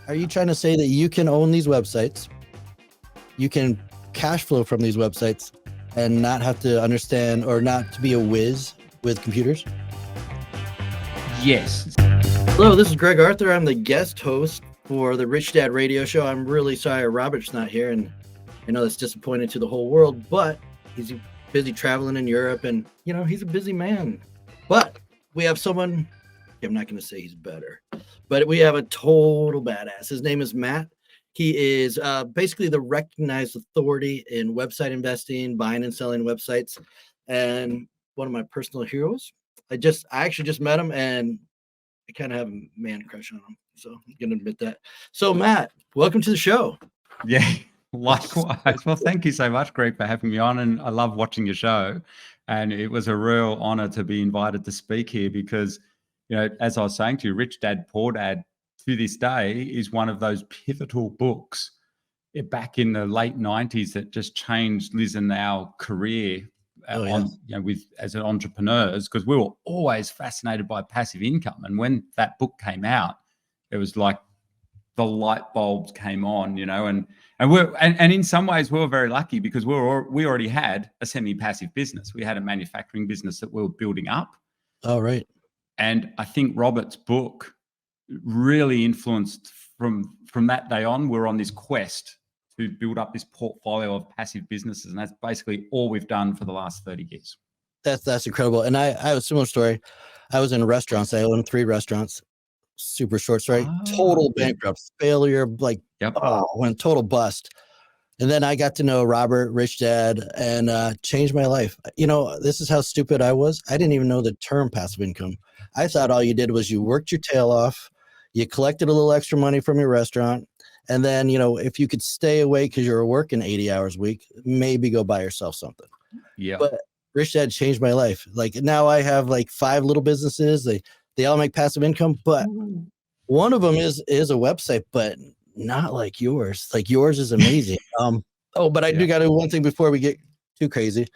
Are you trying to say that you can own these websites, you can cash flow from these websites, and not have to understand or not to be a whiz with computers? Yes. Hello, this is Greg Arthur. I'm the guest host for the Rich Dad Radio Show. I'm really sorry Robert's not here, and I know that's disappointing to the whole world, but he's busy traveling in Europe, and he's a busy man. But we have someone, I'm not going to say he's better, but we have a total badass. His name is Matt. He is basically the recognized authority in website investing, buying and selling websites, and one of my personal heroes. I actually just met him, and I kind of have a man crush on him, so I'm going to admit that. So, Matt, welcome to the show. Yeah, likewise. Well, thank you so much, Greg, for having me on. And I love watching your show. And it was a real honor to be invited to speak here because, as I was saying to you, Rich Dad, Poor Dad, to this day, is one of those pivotal books back in the late 90s that just changed Liz and our career as entrepreneurs, because we were always fascinated by passive income. And when that book came out, it was like the light bulbs came on, and in some ways we were very lucky because we already had a semi-passive business. We had a manufacturing business that we were building up. Oh, right. And I think Robert's book really influenced from that day on. We're on this quest to build up this portfolio of passive businesses. And that's basically all we've done for the last 30 years. That's incredible. And I have a similar story. I was in restaurants. I owned 3 restaurants. Super short story. Total bankrupt, failure, went total bust. And then I got to know Robert, Rich Dad, and changed my life. This is how stupid I was. I didn't even know the term passive income. I thought all you did was you worked your tail off, you collected a little extra money from your restaurant, and then, if you could stay awake because you were working 80 hours a week, maybe go buy yourself something. Yeah. But Rich Dad changed my life. Like now I have like 5 little businesses. They all make passive income, but one of them is a website, but not like yours. Like yours is amazing. But I do got to do one thing before we get too crazy.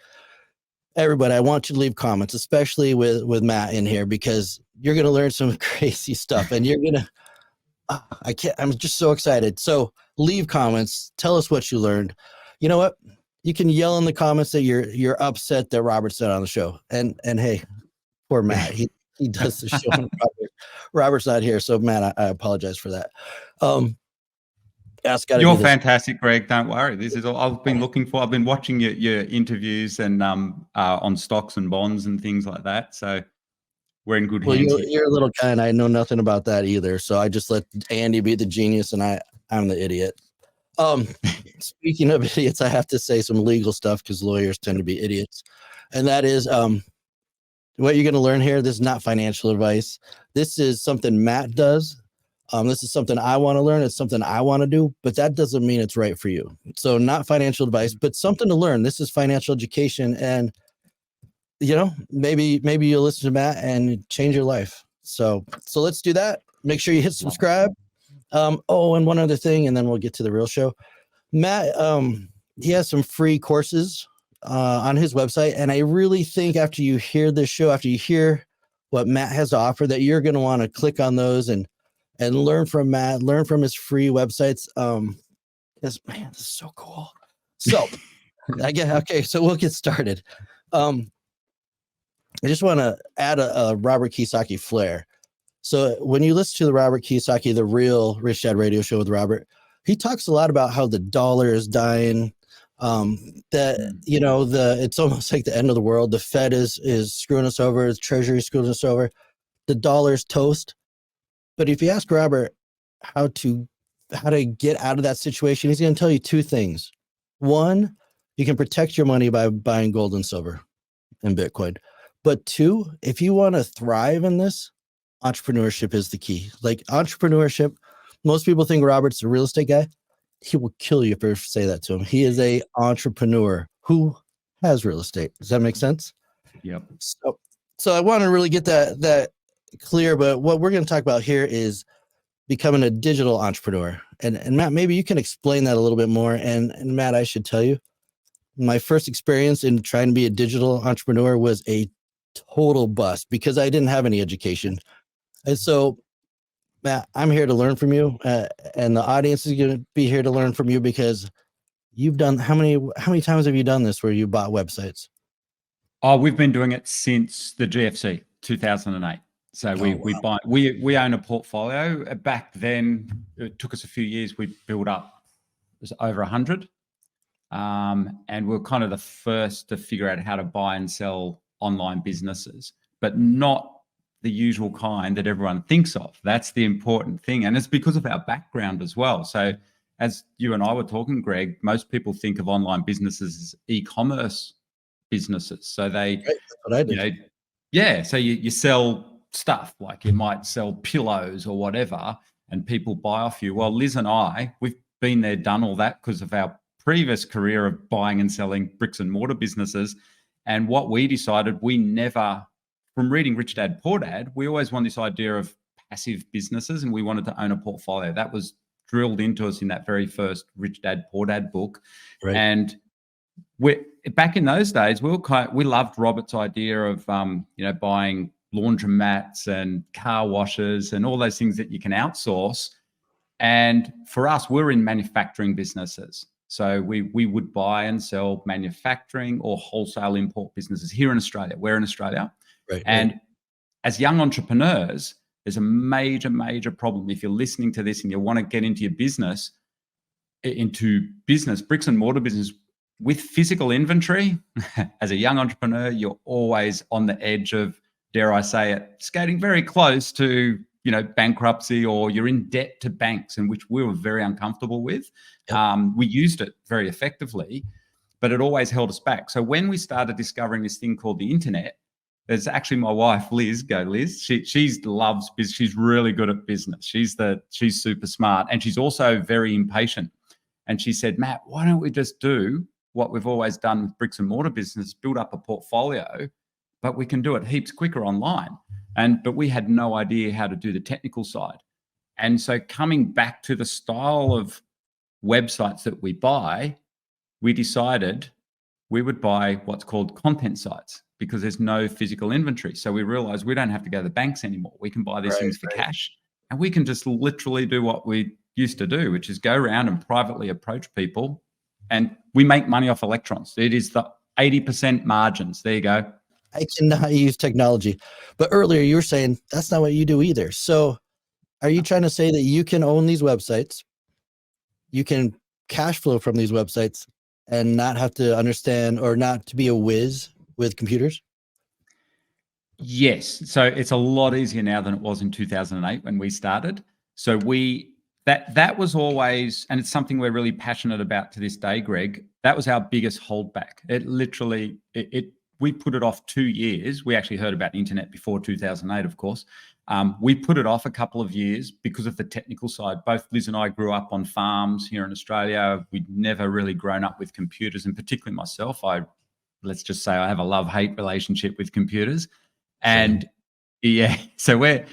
Everybody, I want you to leave comments, especially with Matt in here, because you're going to learn some crazy stuff, and you're going to. I'm just so excited. So leave comments. Tell us what you learned. You know what? You can yell in the comments that you're upset that Robert said on the show. And hey, poor Matt. He does the show. Robert's not here, so Matt, I apologize for that. You're fantastic, Greg. Don't worry. This is all I've been looking for. I've been watching your interviews and on stocks and bonds and things like that. So we're in good hands. You're a little kind. I know nothing about that either. So I just let Andy be the genius, and I'm the idiot. Speaking of idiots, I have to say some legal stuff because lawyers tend to be idiots, and that is what you're going to learn here. This is not financial advice. This is something Matt does. This is something I want to learn. It's something I want to do, but that doesn't mean it's right for you. So not financial advice, but something to learn. This is financial education, and maybe you'll listen to Matt and change your life. So let's do that. Make sure you hit subscribe. And one other thing, and then we'll get to the real show. Matt, he has some free courses on his website, and I really think after you hear this show, after you hear what Matt has to offer, that you're going to want to click on those and learn from Matt, learn from his free websites. This is so cool. So so we'll get started. I just want to add a Robert Kiyosaki flair. So when you listen to the Robert Kiyosaki, the real Rich Dad Radio Show with Robert, he talks a lot about how the dollar is dying. It's almost like the end of the world. The Fed is screwing us over. The Treasury is screwing us over. The dollar's toast. But if you ask Robert how to get out of that situation, he's going to tell you 2 things. One, you can protect your money by buying gold and silver and Bitcoin. But 2, if you want to thrive in this, entrepreneurship is the key. Like entrepreneurship, most people think Robert's a real estate guy. He will kill you if you say that to him. He is a entrepreneur who has real estate. Does that make sense? Yep. So I want to really get that clear, but what we're going to talk about here is becoming a digital entrepreneur. And Matt, maybe you can explain that a little bit more. And Matt, I should tell you, my first experience in trying to be a digital entrepreneur was a total bust because I didn't have any education. And so Matt, I'm here to learn from you, and the audience is going to be here to learn from you because you've done how many times have you done this where you bought websites? Oh, we've been doing it since the GFC, 2008. So Oh, we own a portfolio. Back then, it took us a few years. We built up, it was over 100. And we're kind of the first to figure out how to buy and sell online businesses, but not the usual kind that everyone thinks of. That's the important thing. And it's because of our background as well. So as you and I were talking, Greg, most people think of online businesses as e-commerce businesses. So they, right, that's what I you did. know, yeah. So you sell stuff, like you might sell pillows or whatever, and people buy off you. Well, Liz and I, we've been there, done all that because of our previous career of buying and selling bricks and mortar businesses. And what we decided, we never, from reading Rich Dad Poor Dad, we always wanted this idea of passive businesses, and we wanted to own a portfolio. That was drilled into us in that very first Rich Dad Poor Dad book. Right. And we, back in those days, we loved Robert's idea of buying laundromats and car washes and all those things that you can outsource. And for us, we're in manufacturing businesses. So we would buy and sell manufacturing or wholesale import businesses here in Australia. We're in Australia. Right. And as young entrepreneurs, there's a major, major problem. If you're listening to this and you want to get into business, bricks and mortar business with physical inventory, as a young entrepreneur, you're always on the edge of, dare I say it, skating very close to bankruptcy, or you're in debt to banks, and which we were very uncomfortable with. Yep. We used it very effectively, but it always held us back. So when we started discovering this thing called the internet, there's actually my wife, Liz. Go, Liz. She loves business. She's really good at business. She's super smart, and she's also very impatient. And she said, Matt, why don't we just do what we've always done with bricks and mortar business, build up a portfolio, but we can do it heaps quicker online. But we had no idea how to do the technical side. And so coming back to the style of websites that we buy, we decided we would buy what's called content sites because there's no physical inventory. So we realized we don't have to go to the banks anymore. We can buy these things for cash, and we can just literally do what we used to do, which is go around and privately approach people, and we make money off electrons. It is the 80% margins. There you go. I cannot use technology. But earlier you were saying that's not what you do either. So are you trying to say that you can own these websites, you can cash flow from these websites, and not have to understand or not to be a whiz with computers? Yes. So it's a lot easier now than it was in 2008 when we started. So that was always, and it's something we're really passionate about to this day, Greg. That was our biggest holdback. It literally, we put it off 2 years. We actually heard about the internet before 2008, of course. We put it off a couple of years because of the technical side. Both Liz and I grew up on farms here in Australia. We'd never really grown up with computers, and particularly myself, let's just say I have a love-hate relationship with computers. And yeah, so we're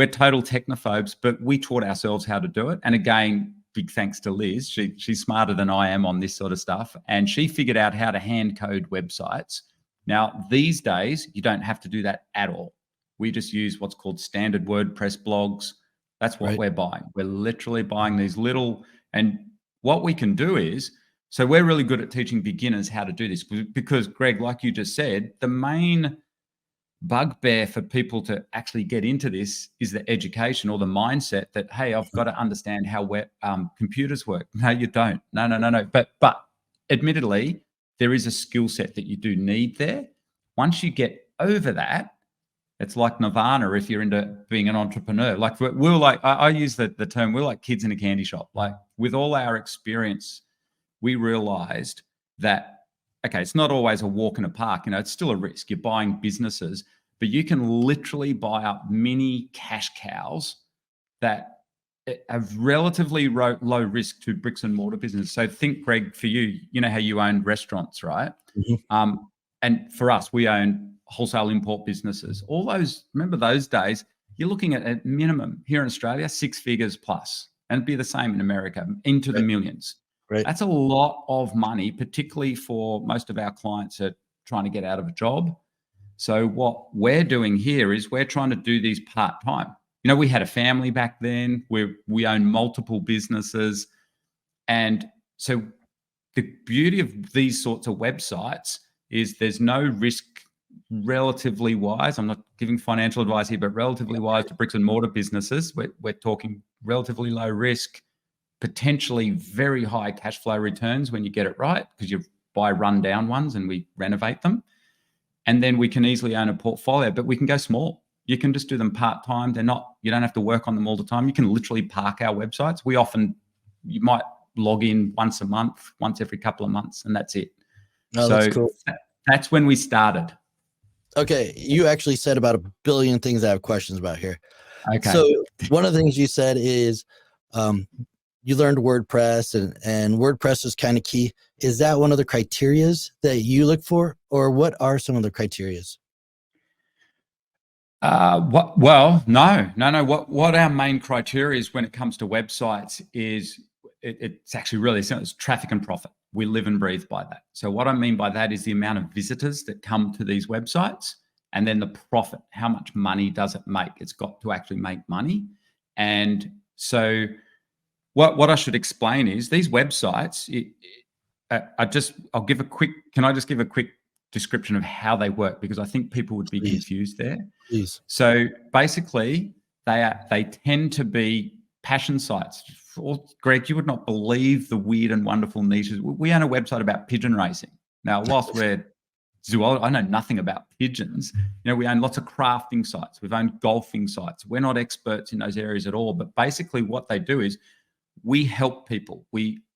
total technophobes, but we taught ourselves how to do it. And again, big thanks to Liz. She's smarter than I am on this sort of stuff. And she figured out how to hand code websites. Now, these days, you don't have to do that at all. We just use what's called standard WordPress blogs. That's what we're buying. We're literally buying these little, and what we can do is, so we're really good at teaching beginners how to do this because, Greg, like you just said, the main bugbear for people to actually get into this is the education or the mindset that, hey, I've got to understand how computers work. No, you don't. No. But admittedly, there is a skill set that you do need there. Once you get over that, it's like nirvana if you're into being an entrepreneur. Like we're like, I use the term, we're like kids in a candy shop. Like with all our experience, we realized that, okay, it's not always a walk in a park. It's still a risk. You're buying businesses, but you can literally buy up mini cash cows that have relatively low risk to bricks and mortar business. So think, Greg, for you, you know how you own restaurants, right? Mm-hmm. And for us, we own wholesale import businesses. All those, remember those days, you're looking at minimum here in Australia, 6 figures plus, and it'd be the same in America, into the millions. Right. That's a lot of money, particularly for most of our clients that are trying to get out of a job. So what we're doing here is we're trying to do these part-time. we had a family back then. We own multiple businesses. And so the beauty of these sorts of websites is there's no risk, relatively wise. I'm not giving financial advice here, but relatively wise to bricks and mortar businesses. We're talking relatively low risk, potentially very high cash flow returns when you get it right, because you buy rundown ones and we renovate them. And then we can easily own a portfolio, but we can go small. You can just do them part-time. You don't have to work on them all the time. You can literally park our websites. You might log in once a month, once every couple of months, and that's it. Oh, that's cool. That's when we started. Okay. You actually said about 1 billion things I have questions about here. Okay. So one of the things you said is you learned WordPress and WordPress is kind of key. Is that one of the criterias that you look for, or what are some of the criterias? Well, no. What our main criteria is when it comes to websites is it's actually really simple. It's traffic and profit. We live and breathe by that. So what I mean by that is the amount of visitors that come to these websites, and then the profit. How much money does it make? It's got to actually make money. And so what I should explain is these websites, can I just give a quick description of how they work? Because I think people would be confused there. Please. So basically they tend to be passion sites. Greg, you would not believe the weird and wonderful niches. We own a website about pigeon racing. Now, whilst we're zoology, I know nothing about pigeons. We own lots of crafting sites. We've owned golfing sites. We're not experts in those areas at all. But basically what they do is we help people.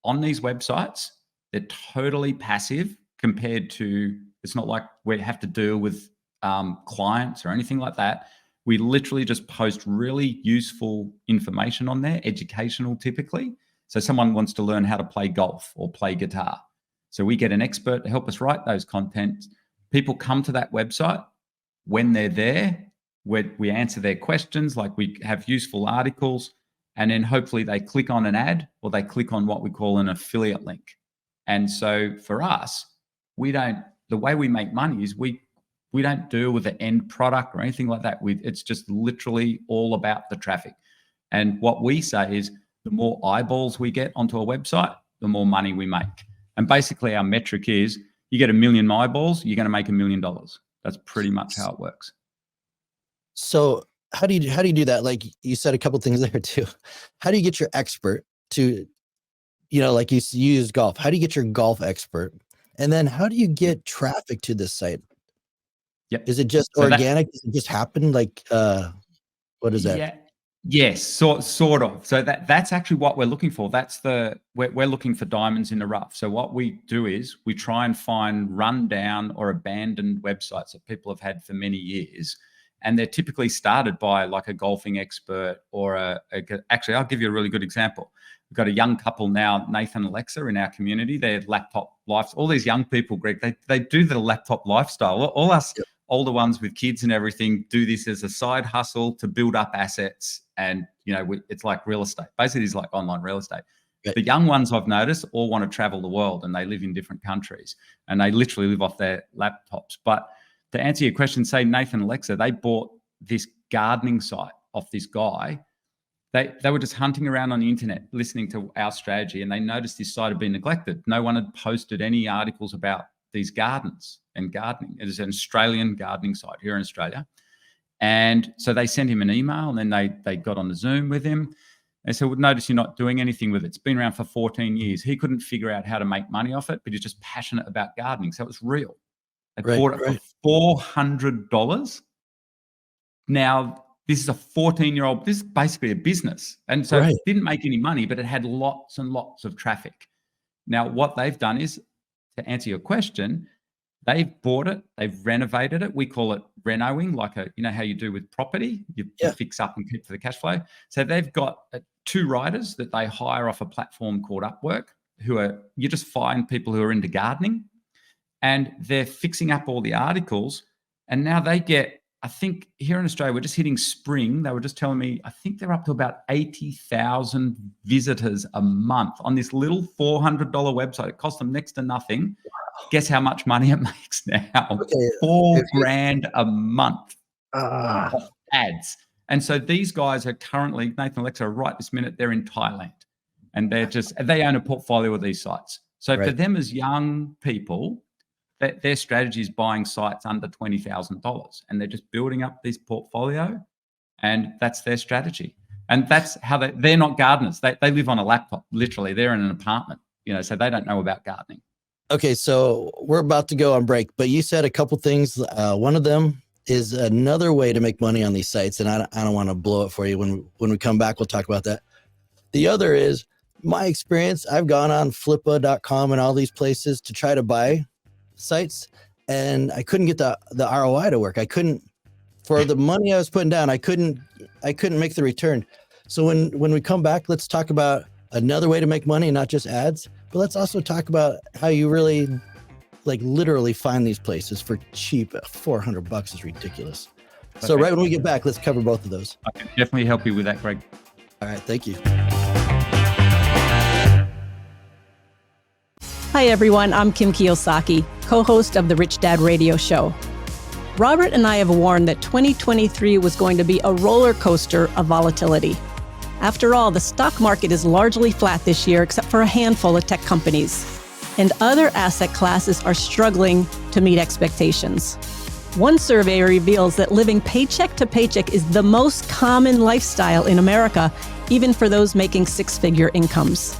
On these websites, they're totally passive compared to, it's not like we have to deal with clients or anything like that. We literally just post really useful information on there, educational typically. So someone wants to learn how to play golf or play guitar. So we get an expert to help us write those contents. People come to that website. When they're there, we answer their questions, like we have useful articles, and then hopefully they click on an ad or they click on what we call an affiliate link. And so for us, the way we make money is we don't deal with the end product or anything like that. It's just literally all about the traffic. And what we say is the more eyeballs we get onto a website, the more money we make. And basically our metric is you get 1 million eyeballs, you're going to make $1 million. That's pretty much how it works. So how do you do that? Like you said a couple of things there too. How do you get your expert to, like you use golf? How do you get your golf expert? And then how do you get traffic to this site? Yep. Is it just organic? Does it just happen? Like, what is that? Yeah. Yes, sort of. So that's actually what we're looking for. We're looking for diamonds in the rough. So what we do is we try and find rundown or abandoned websites that people have had for many years. And they're typically started by like a golfing expert or actually, I'll give you a really good example. We've got a young couple now, Nathan and Alexa, in our community. They're laptop life. All these young people, Greg, they do the laptop lifestyle. All us older ones with kids and everything do this as a side hustle to build up assets. And, it's like real estate. Basically, it's like online real estate. Right. The young ones I've noticed all want to travel the world and they live in different countries and they literally live off their laptops. But to answer your question, say Nathan and Alexa, they bought this gardening site off this guy. They were just hunting around on the internet, listening to our strategy, and they noticed this site had been neglected. No one had posted any articles about these gardens and gardening. It is an Australian gardening site here in Australia. And so they sent him an email, and then they got on the Zoom with him. They said, "Well, notice you're not doing anything with it. It's been around for 14 years. He couldn't figure out how to make money off it, but he's just passionate about gardening. So it was real. They bought it for $400. Now, this is a 14-year-old, this is basically a business. And so it didn't make any money, but it had lots and lots of traffic. Now, what they've done is, to answer your question, they've bought it, they've renovated it. We call it renoing, like how you do with property, you fix up and keep for the cash flow. So they've got 2 writers that they hire off a platform called Upwork, you just find people who are into gardening, and they're fixing up all the articles. And now they get, I think here in Australia, we're just hitting spring. They were just telling me, I think they're up to about 80,000 visitors a month on this little $400 website. It costs them next to nothing. Wow. Guess how much money it makes now? $4,000 a month of ads. And so these guys are currently, Nathan and Alexa, right this minute, they're in Thailand, and they own a portfolio of these sites. So for them as young people, their strategy is buying sites under $20,000, and they're just building up this portfolio, and that's their strategy. And that's how they're not gardeners. They live on a laptop, literally. They're in an apartment, so they don't know about gardening. Okay, so we're about to go on break, but you said a couple things. One of them is another way to make money on these sites, and I don't want to blow it for you. When we come back, we'll talk about that. The other is my experience. I've gone on flippa.com and all these places to try to buy sites, and I couldn't get the ROI to work. I couldn't, for the money I was putting down, I couldn't make the return. So when we come back, let's talk about another way to make money, not just ads, but let's also talk about how you really literally find these places for cheap. $400 is ridiculous. Okay. So right when we get back, let's cover both of those. I can definitely help you with that, Greg. All right, thank you. Hi, everyone. I'm Kim Kiyosaki, co-host of the Rich Dad Radio Show. Robert and I have warned that 2023 was going to be a roller coaster of volatility. After all, the stock market is largely flat this year, except for a handful of tech companies. And other asset classes are struggling to meet expectations. One survey reveals that living paycheck to paycheck is the most common lifestyle in America, even for those making six-figure incomes.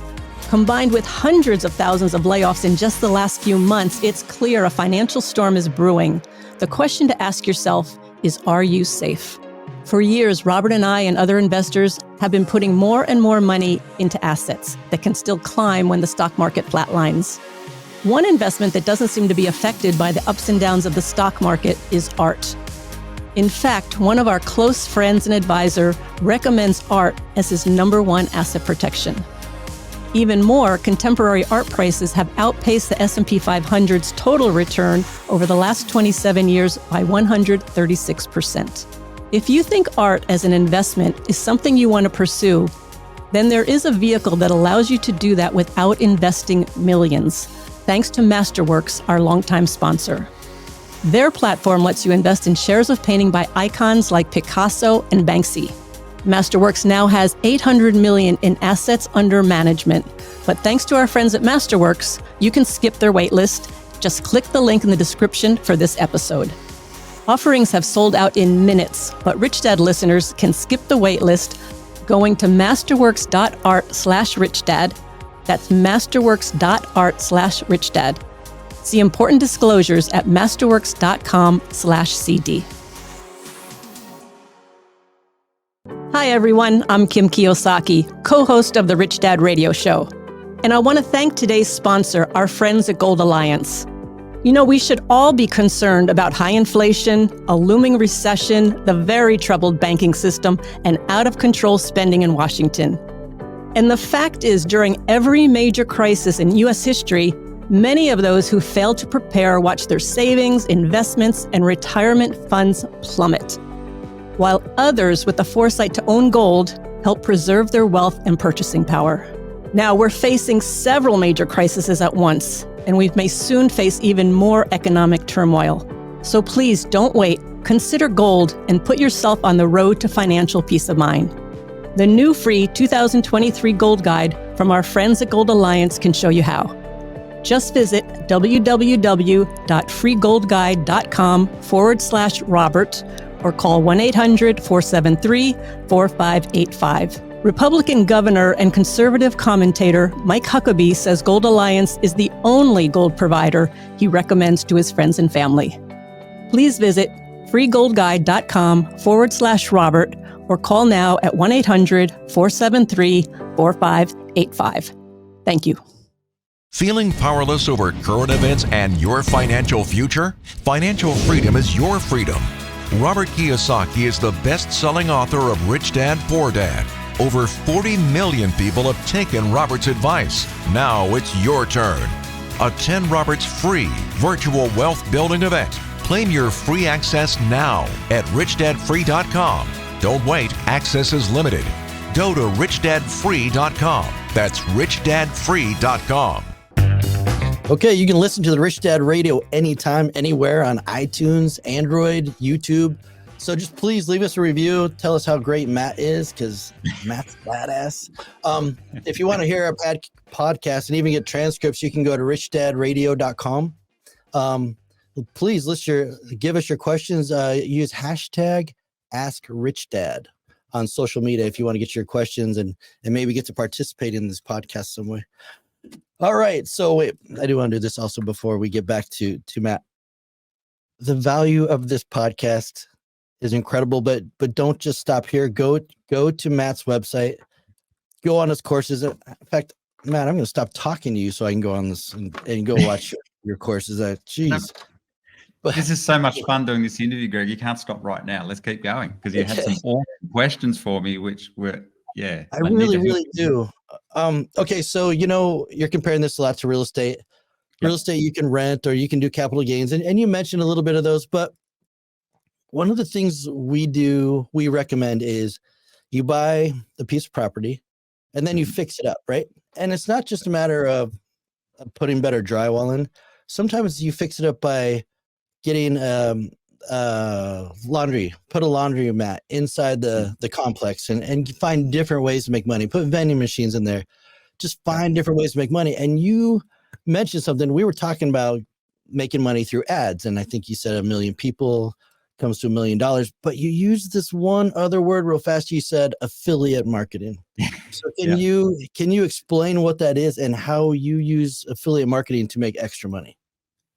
Combined with hundreds of thousands of layoffs in just the last few months, it's clear a financial storm is brewing. The question to ask yourself is, are you safe? For years, Robert and I and other investors have been putting more and more money into assets that can still climb when the stock market flatlines. One investment that doesn't seem to be affected by the ups and downs of the stock market is art. In fact, one of our close friends and advisor recommends art as his number one asset protection. Even more, contemporary art prices have outpaced the S&P 500's total return over the last 27 years by 136%. If you think art as an investment is something you want to pursue, then there is a vehicle that allows you to do that without investing millions, thanks to Masterworks, our longtime sponsor. Their platform lets you invest in shares of painting by icons like Picasso and Banksy. Masterworks now has $800 million in assets under management. But thanks to our friends at Masterworks, you can skip their waitlist. Just click the link in the description for this episode. Offerings have sold out in minutes, but Rich Dad listeners can skip the waitlist going to masterworks.art/richdad. That's masterworks.art/richdad. See important disclosures at masterworks.com/CD. Hi, everyone. I'm Kim Kiyosaki, co-host of the Rich Dad Radio Show. And I want to thank today's sponsor, our friends at Gold Alliance. We should all be concerned about high inflation, a looming recession, the very troubled banking system, and out-of-control spending in Washington. And the fact is, during every major crisis in U.S. history, many of those who failed to prepare watched their savings, investments, and retirement funds plummet, while others with the foresight to own gold help preserve their wealth and purchasing power. Now, we're facing several major crises at once, and we may soon face even more economic turmoil. So please don't wait. Consider gold and put yourself on the road to financial peace of mind. The new free 2023 Gold Guide from our friends at Gold Alliance can show you how. Just visit www.freegoldguide.com/Robert or call 1-800-473-4585. Republican governor and conservative commentator Mike Huckabee says Gold Alliance is the only gold provider he recommends to his friends and family. Please visit freegoldguide.com/Robert or call now at 1-800-473-4585. Thank you. Feeling powerless over current events and your financial future? Financial freedom is your freedom. Robert Kiyosaki is the best-selling author of Rich Dad, Poor Dad. Over 40 million people have taken Robert's advice. Now it's your turn. Attend Robert's free virtual wealth building event. Claim your free access now at richdadfree.com. Don't wait, access is limited. Go to richdadfree.com. That's richdadfree.com. Okay, you can listen to the Rich Dad Radio anytime, anywhere on iTunes, Android, YouTube, So just please leave us a review. Tell us how great Matt is, because Matt's badass. If you want to hear our podcast and even get transcripts, you can go to richdadradio.com. Please give us your questions. Use hashtag #AskRichDad on social media if you want to get your questions and maybe get to participate in this podcast some way. All right. So wait, I do want to do this also before we get back to Matt. The value of this podcast is incredible, but don't just stop here. Go to Matt's website, go on his courses. In fact, Matt, I'm going to stop talking to you so I can go on this and go watch your courses. Jeez. But this is so much fun doing this interview, Greg. You can't stop right now. Let's keep going, because you had some awesome questions for me, which were, I really do. Okay, so you're comparing this a lot to real estate. Real estate you can rent or you can do capital gains, and you mentioned a little bit of those, but one of the things we recommend is you buy a piece of property and then you fix it up, right? And it's not just a matter of putting better drywall in. Sometimes you fix it up by getting laundry, put a laundry mat inside the complex and find different ways to make money. Put vending machines in there. Just find different ways to make money. And you mentioned something. We were talking about making money through ads, and I think you said 1 million people comes to $1 million, but you used this one other word real fast. You said affiliate marketing. So can you explain what that is and how you use affiliate marketing to make extra money?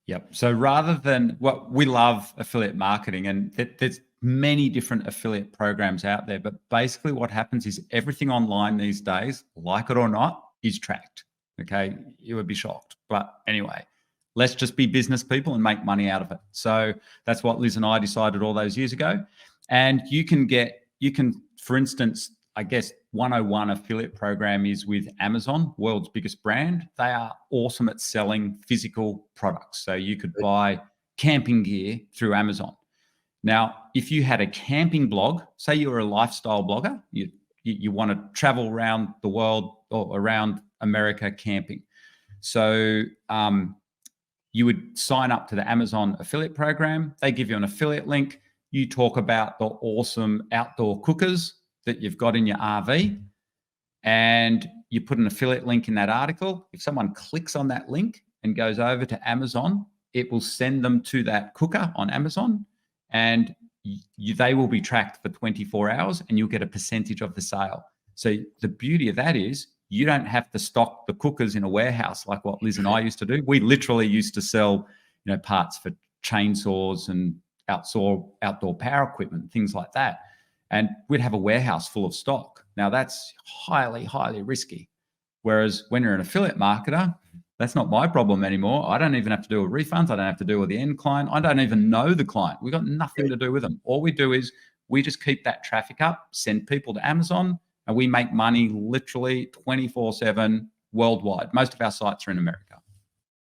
Yep. So rather than we love affiliate marketing, and there's many different affiliate programs out there, but basically what happens is everything online these days, like it or not, is tracked. Okay. You would be shocked. But anyway, let's just be business people and make money out of it. So that's what Liz and I decided all those years ago. And you can, for instance, I guess 101 affiliate program is with Amazon, world's biggest brand. They are awesome at selling physical products. So you could buy camping gear through Amazon. Now, if you had a camping blog, say you were a lifestyle blogger, you want to travel around the world or around America camping. So you would sign up to the Amazon affiliate program. They give you an affiliate link. You talk about the awesome outdoor cookers that you've got in your RV, and you put an affiliate link in that article. If someone clicks on that link and goes over to Amazon, it will send them to that cooker on Amazon, and they will be tracked for 24 hours and you'll get a percentage of the sale. So the beauty of that is you don't have to stock the cookers in a warehouse like what Liz and I used to do. We literally used to sell, parts for chainsaws and outdoor power equipment, things like that. And we'd have a warehouse full of stock. Now that's highly, highly risky. Whereas when you're an affiliate marketer, that's not my problem anymore. I don't even have to do a refund. I don't have to deal with the end client. I don't even know the client. We've got nothing to do with them. All we do is we just keep that traffic up, send people to Amazon, and we make money literally 24/7 worldwide. Most of our sites are in America.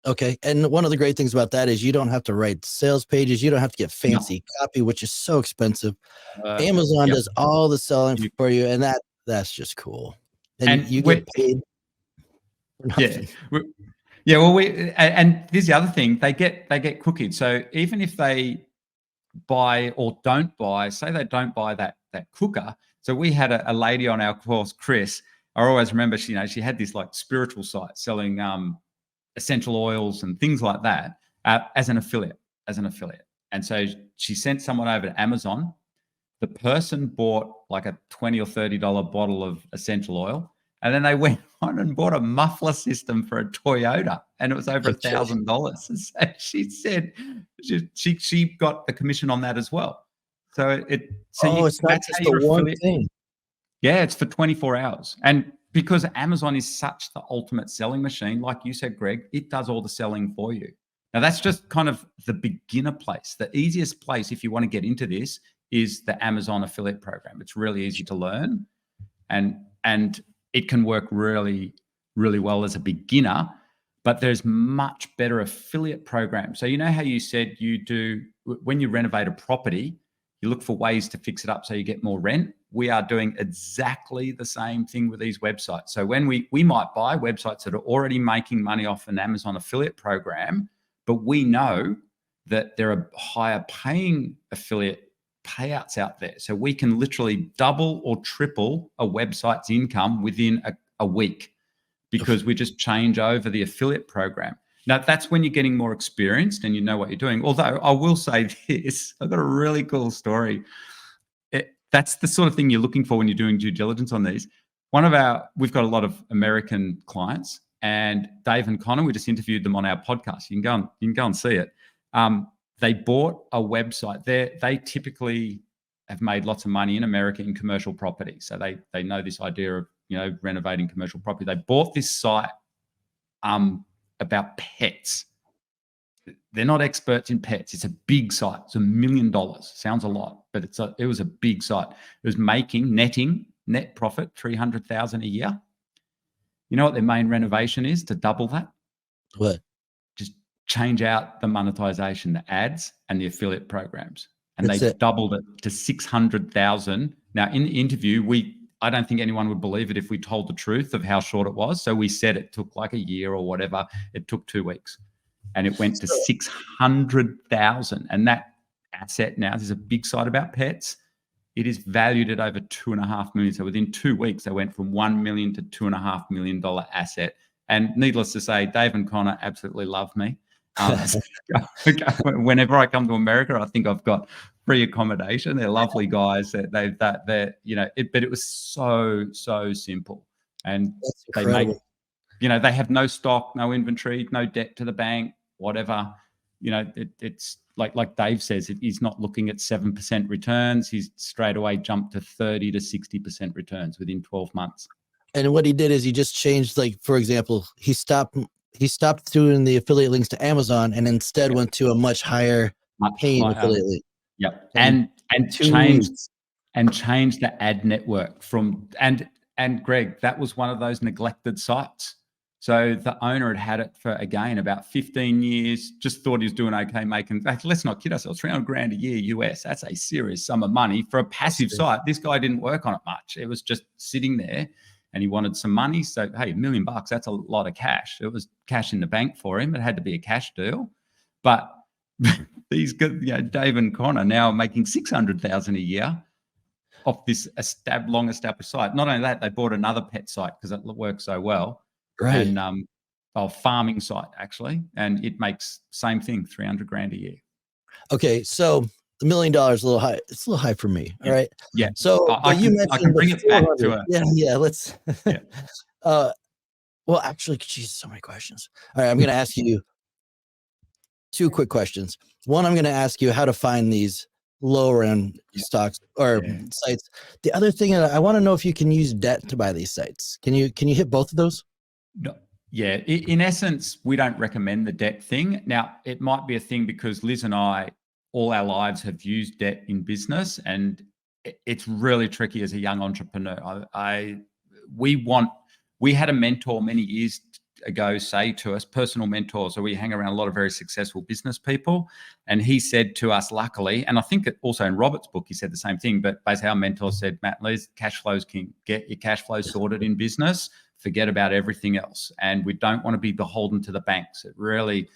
Okay. And one of the great things about that is you don't have to write sales pages. You don't have to get fancy copy, which is so expensive. Amazon does all the selling for you, and that's just cool. And you get paid for nothing. Yeah. Well, and here's the other thing: they get cookied. So even if they buy or don't buy, say they don't buy that cooker. So we had a lady on our course, Chris. I always remember she had this like spiritual site selling essential oils and things like that as an affiliate. And so she sent someone over to Amazon. The person bought like a $20 or $30 bottle of essential oil, and then they went on and bought a muffler system for a Toyota, and it was over $1,000. So she said she got the commission on that as well. So it's not just the one thing. Yeah, it's for 24 hours. And because Amazon is such the ultimate selling machine, like you said, Greg, it does all the selling for you. Now, that's just kind of the beginner place. The easiest place if you want to get into this is the Amazon affiliate program. It's really easy to learn, and it can work really, really well as a beginner, but there's much better affiliate programs. So you know how you said you do, when you renovate a property, you look for ways to fix it up so you get more rent. We are doing exactly the same thing with these websites. So when we might buy websites that are already making money off an Amazon affiliate program, but we know that there are higher paying affiliate payouts out there. So we can literally double or triple a website's income within a week because we just change over the affiliate program. Now, that's when you're getting more experienced and you know what you're doing. Although I will say this, I've got a really cool story. That's the sort of thing you're looking for when you're doing due diligence on these. We've got a lot of American clients, and Dave and Connor, we just interviewed them on our podcast. You can go and see it. They bought a website. They typically have made lots of money in America in commercial property. So they know this idea of, renovating commercial property. They bought this site about pets. They're not experts in pets. It's a big site. It's $1 million. Sounds a lot, but it was a big site. It was netting net profit $300,000 a year. You know what their main renovation is to double that? What? Just change out the monetization, the ads, and the affiliate programs, and they doubled it to $600,000. Now, in the interview, I don't think anyone would believe it if we told the truth of how short it was. So we said it took like a year or whatever. It took 2 weeks. And it went to 600,000. And that asset now, there's a big site about pets. It is valued at over $2.5 million. So within 2 weeks, they went from $1 million to $2.5 million asset. And needless to say, Dave and Connor absolutely love me. Whenever I come to America, I think I've got free accommodation. They're lovely guys. But it was so simple. And they make, they have no stock, no inventory, no debt to the bank, whatever. It's like Dave says, he's not looking at 7% returns. He's straight away jumped to 30 to 60% returns within 12 months. And what he did is he just changed, like, for example, he stopped doing the affiliate links to Amazon and instead went to a much higher paying affiliate link. Yep. And changed the ad network and Greg, that was one of those neglected sites. So the owner had it for, again, about 15 years, just thought he was doing okay making, let's not kid ourselves, $300,000 a year US, that's a serious sum of money for a passive site. This guy didn't work on it much. It was just sitting there and he wanted some money. So, hey, $1 million, that's a lot of cash. It was cash in the bank for him. It had to be a cash deal. But these good, Dave and Connor now are making $600,000 a year off this long established site. Not only that, they bought another pet site because it works so well. Right. And farming site actually, and it makes same thing, $300,000 a year. Okay, so $1 million is a little high. It's a little high for me. All right. Yeah. So I can bring it back to it. Yeah. Let's. Yeah. Well, actually, geez, so many questions. All right, I'm going to ask you 2 quick questions. One, I'm going to ask you how to find these lower end stocks or sites. The other thing, I want to know if you can use debt to buy these sites. Can you hit both of those? No. Yeah. In essence, we don't recommend the debt thing. Now, it might be a thing because Liz and I, all our lives, have used debt in business, and it's really tricky as a young entrepreneur. We had a mentor many years ago say to us, personal mentor. So we hang around a lot of very successful business people. And he said to us, luckily, and I think it also in Robert's book, he said the same thing, but basically our mentor said, Matt, Liz, cash flow is king. Get your cash flow sorted in business. Forget about everything else. And we don't want to be beholden to the banks. It really,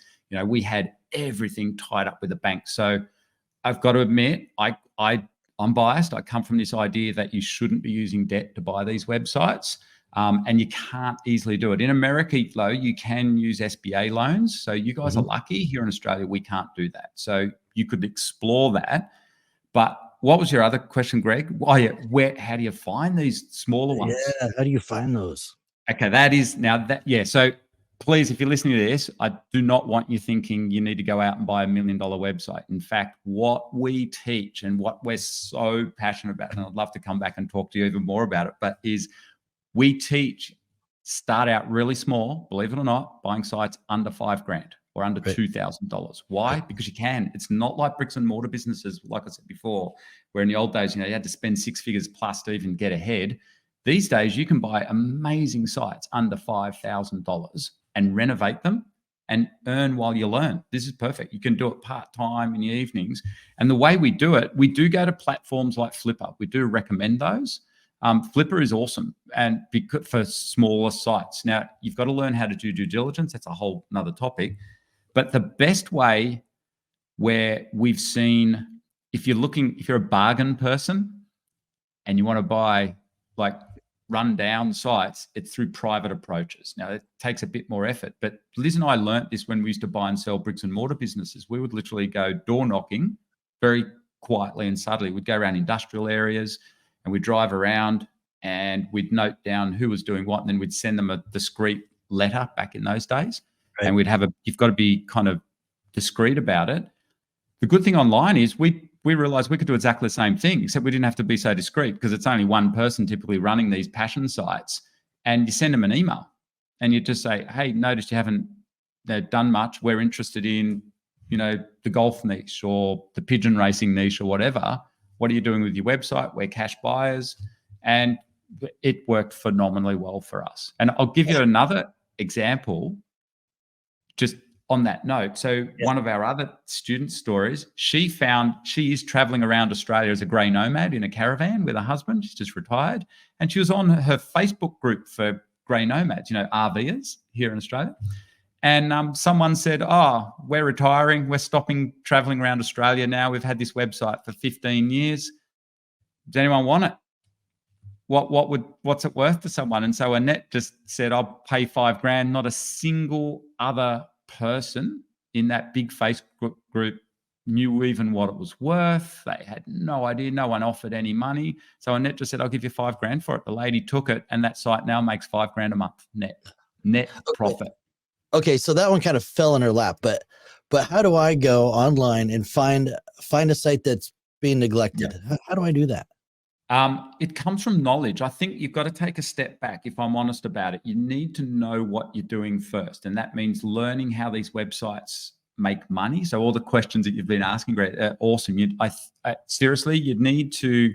we had everything tied up with the banks. So I've got to admit, I'm biased. I come from this idea that you shouldn't be using debt to buy these websites. And you can't easily do it. In America, though, you can use SBA loans. So you guys are lucky. Here in Australia, we can't do that. So you could explore that. But what was your other question, Greg? Oh, yeah. How do you find these smaller ones? Yeah, how do you find those? Okay, so please, if you're listening to this, I do not want you thinking you need to go out and buy $1 million website. In fact, what we teach and what we're so passionate about, and I'd love to come back and talk to you even more about it, but is we teach start out really small, believe it or not, buying sites under $5,000 or under $2,000. Why? Because you can. It's not like bricks and mortar businesses, like I said before, where in the old days, you had to spend 6 figures plus to even get ahead. These days, you can buy amazing sites under $5,000 and renovate them and earn while you learn. This is perfect. You can do it part-time in the evenings. And the way we do it, we do go to platforms like Flipper. We do recommend those. Flipper is awesome and for smaller sites. Now, you've got to learn how to do due diligence. That's a whole nother topic. But the best way where we've seen if you're a bargain person and you want to buy like run down sites, it's through private approaches. Now it takes a bit more effort, but Liz and I learnt this when we used to buy and sell bricks and mortar businesses. We would literally go door knocking very quietly and subtly. We'd go around industrial areas and we'd drive around and we'd note down who was doing what, and then we'd send them a discreet letter back in those days. Right. And we'd have you've got to be kind of discreet about it. The good thing online is we realized we could do exactly the same thing, except we didn't have to be so discreet because it's only one person typically running these passion sites. And you send them an email and you just say, hey, notice you haven't done much. We're interested in, the golf niche or the pigeon racing niche or whatever. What are you doing with your website? We're cash buyers. And it worked phenomenally well for us. And I'll give you another example just on that note. So one of our other student stories, she is traveling around Australia as a grey nomad in a caravan with her husband. She's just retired. And she was on her Facebook group for grey nomads, RVers here in Australia. And someone said, oh, we're retiring. We're stopping traveling around Australia now. We've had this website for 15 years. Does anyone want it? What's it worth to someone? And so Annette just said, I'll pay $5,000. Not a single other person in that big Facebook group knew even what it was worth. They had no idea. No one offered any money. So Annette just said, I'll give you $5,000 for it. The lady took it, and that site now makes $5,000 a month net profit. Okay, so that one kind of fell in her lap, but how do I go online and find a site that's being neglected? Yeah. How do I do that? It comes from knowledge. I think you've got to take a step back. If I'm honest about it, you need to know what you're doing first. And that means learning how these websites make money. So all the questions that you've been asking, great, awesome. Seriously, you'd need to.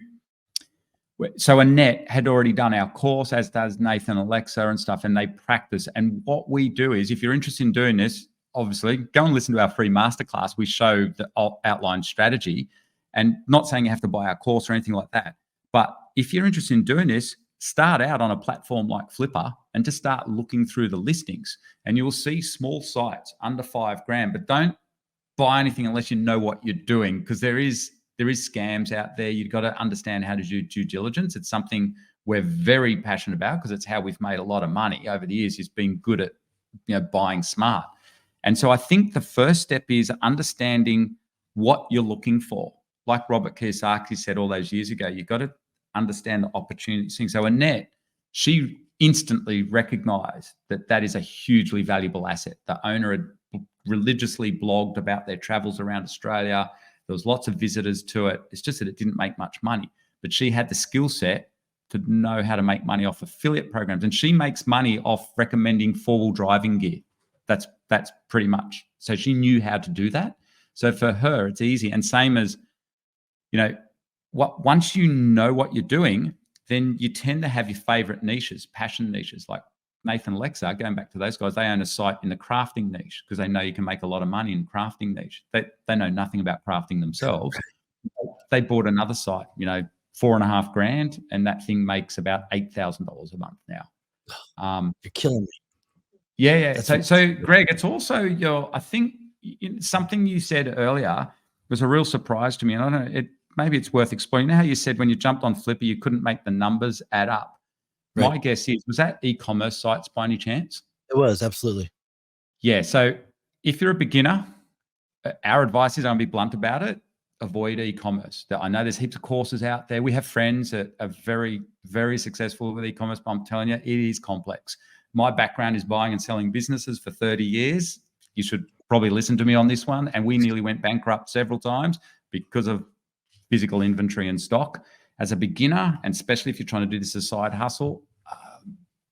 So Annette had already done our course, as does Nathan, Alexa and stuff, and they practice. And what we do is, if you're interested in doing this, obviously go and listen to our free masterclass. We show the outline strategy, and not saying you have to buy our course or anything like that. But if you're interested in doing this, start out on a platform like Flipper and just start looking through the listings, and you'll see small sites under $5,000, but don't buy anything unless you know what you're doing, because there is scams out there. You've got to understand how to do due diligence. It's something we're very passionate about because it's how we've made a lot of money over the years, is being good at buying smart. And so I think the first step is understanding what you're looking for. Like Robert Kiyosaki said all those years ago, you've got to understand the opportunities. So Annette, she instantly recognized that is a hugely valuable asset. The owner had religiously blogged about their travels around Australia. There was lots of visitors to it. It's just that it didn't make much money. But she had the skill set to know how to make money off affiliate programs. And she makes money off recommending four-wheel driving gear. That's pretty much. So she knew how to do that. So for her, it's easy. And same as, once you know what you're doing, then you tend to have your favorite niches, passion niches, like Nathan, Alexa, going back to those guys. They own a site in the crafting niche because they know you can make a lot of money in crafting niche. They know nothing about crafting themselves. They bought another site, $4,500, and that thing makes about $8,000 a month now. You're killing me. Yeah. So Greg, it's also I think something you said earlier was a real surprise to me. And I don't know, maybe it's worth explaining. You know how you said when you jumped on Flipper, you couldn't make the numbers add up? Right. My guess is, was that e-commerce sites by any chance? It was, absolutely. Yeah. So if you're a beginner, our advice is, I'll be blunt about it, avoid e-commerce. I know there's heaps of courses out there. We have friends that are very, very successful with e-commerce, but I'm telling you, it is complex. My background is buying and selling businesses for 30 years. You should probably listen to me on this one. And we nearly went bankrupt several times because of physical inventory and stock. As a beginner, and especially if you're trying to do this as a side hustle,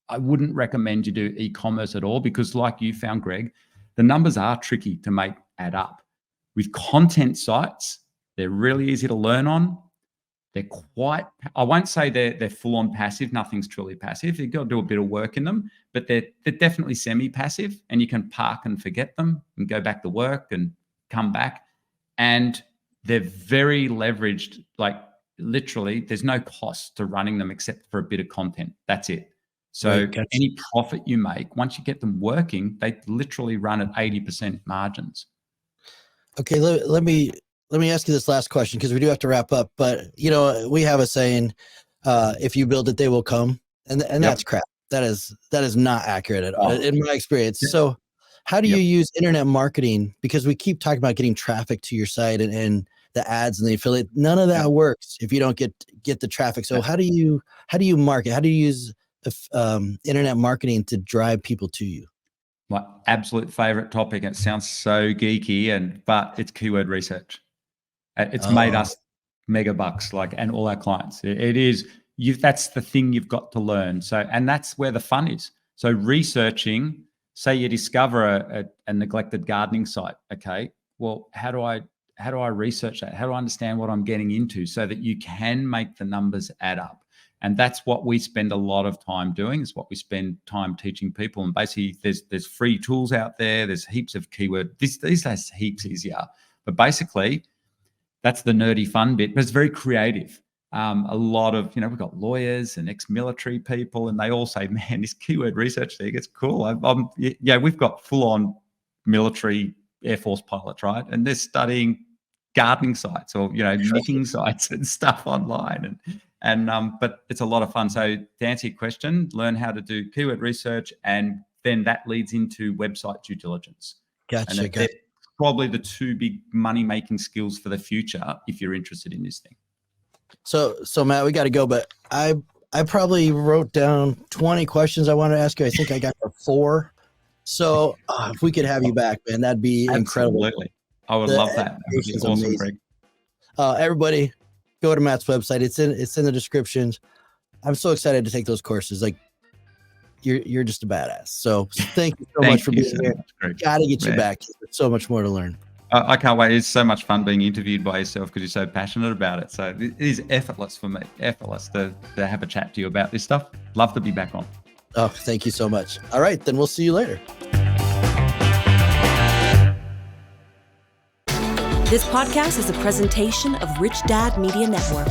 I wouldn't recommend you do e-commerce at all, because like you found, Greg, the numbers are tricky to add up. With content sites, they're really easy to learn on. They're I won't say they're full-on passive. Nothing's truly passive. You've got to do a bit of work in them, but they're definitely semi-passive, and you can park and forget them and go back to work and come back. And they're very leveraged, like literally there's no cost to running them except for a bit of content. That's it. So any profit you make, once you get them working, they literally run at 80% margins. Okay, let me let me ask you this last question, because we do have to wrap up. But we have a saying, if you build it, they will come, and that's crap. That is not accurate at all in my experience. Yep. So how do you use internet marketing? Because we keep talking about getting traffic to your site and the ads and the affiliate. None of that works if you don't get the traffic. So how do you market? How do you use internet marketing to drive people to you? My absolute favorite topic. It sounds so geeky, but it's keyword research. It's made us mega bucks, and all our clients. It is. That's the thing you've got to learn. So, and that's where the fun is. So researching, say you discover a neglected gardening site. Okay, well, how do I research that? How do I understand what I'm getting into so that you can make the numbers add up? And that's what we spend a lot of time doing. Is what we spend time teaching people. And basically, there's free tools out there. There's heaps of keyword. These days, heaps easier. But basically, that's the nerdy fun bit. But it's very creative. A lot of, we've got lawyers and ex-military people, and they all say, man, this keyword research thing, it's cool. We've got full-on military Air Force pilots, right? And they're studying gardening sites or, knitting sites and stuff online. But it's a lot of fun. So to answer your question, learn how to do keyword research, and then that leads into website due diligence. Gotcha. And they're probably the two big money-making skills for the future if you're interested in this thing. So Matt, we got to go, but I probably wrote down 20 questions I wanted to ask you. I think I got 4. So if we could have you back, man, that'd be incredible. Absolutely. I would love that. That would be awesome, Greg. Everybody, go to Matt's website. It's in the descriptions. I'm so excited to take those courses. You're just a badass. So thank you so much for being here. Got to get you back. There's so much more to learn. I can't wait. It's so much fun being interviewed by yourself because you're so passionate about it. So it is effortless for me, to have a chat to you about this stuff. Love to be back on. Oh, thank you so much. All right, then we'll see you later. This podcast is a presentation of Rich Dad Media Network.